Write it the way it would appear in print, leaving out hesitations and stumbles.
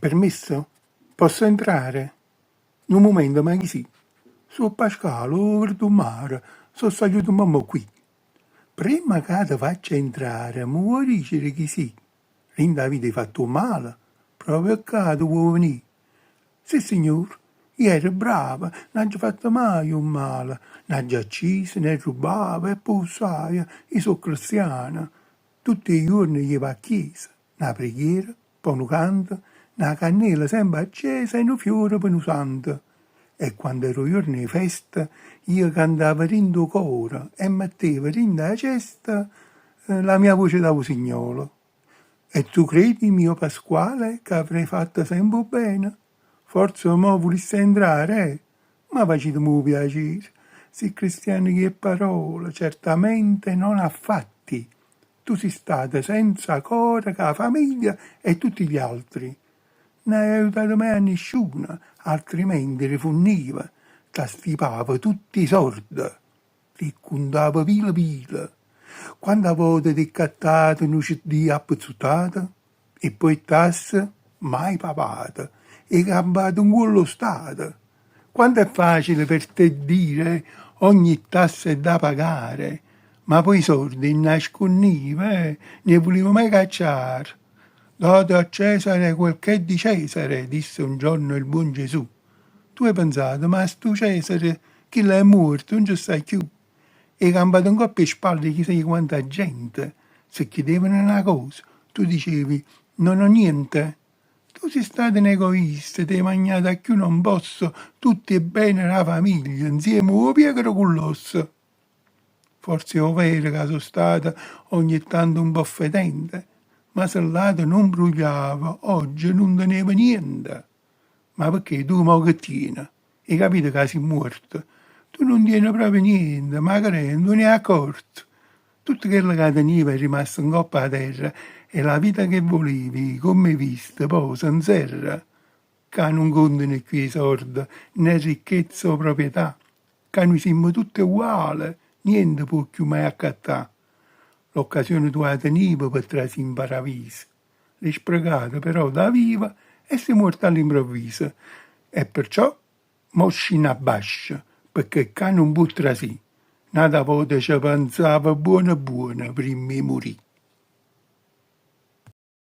Permesso? Posso entrare? In un momento, ma chi sì? Sono Pasquale, over il mare, sono salito mamma qui. Prima che ti faccia entrare, mi vuoi dire chi sì? Rinda avete fatto male, proprio che tu vuoi venire. Sì, signor, io ero brava, non ci fatto mai un male, non ci acciso, né rubava, e poi sai, io sono cristiana. Tutti i giorni io vado a chiesa, una preghiera, poi un canto, una cannella sempre accesa e un fiore per un santo. E quando ero giorni di festa, io cantavo rindo coro e mettevo rindo alla cesta la mia voce da usignolo. E tu credi, mio Pasquale, che avrei fatto sempre bene? Forse mo volessi entrare, ma facitemi piacere. Se cristiani che parola, certamente non affatti. Tu sei stata senza cora che la famiglia e tutti gli altri. Non hai aiutato mai a nessuno, altrimenti riforniva, t'astipava tutti i sordi, ti contava pila pila. Quante volte ti cattato un CD appezzuttata e poi tasse mai papata e cambiato in quello stato. Quanto è facile per te dire ogni tassa è da pagare, ma poi i soldi nascondiva, ne volevo mai cacciare. Date a Cesare quel che è di Cesare, disse un giorno il buon Gesù. Tu hai pensato, ma sto Cesare, chi l'è morto, non ci sta più. E campato un coppia e spalle chissà di quanta gente. Se chiedevano una cosa, tu dicevi, non ho niente. Tu sei stato un egoista, ti hai mangiato a chi non posso, tutti e bene la famiglia, insieme a Pietro con l'osso. Forse è vero che sono stata ogni tanto un po' fedente, ma se lato non bruciava, oggi non teneva niente. Ma perché tu mo che tieni? Hai capito che sei morto? Tu non tieni proprio niente, magari non ne hai accorto. Tutto quello che tenevi è rimasto in coppa a terra e la vita che volevi, come hai visto, poi si inserra. Che non contano qui i soldi, né ricchezza o proprietà. Che noi siamo tutti uguali, niente può più mai accattare. L'occasione tu la tenevi per trarsi in paradiso. L'hai sprecata però da viva e sei morta all'improvviso. E perciò mosci in abbascia, perché che non può trasì. Nada volta ci pensava buona buona prima di morire.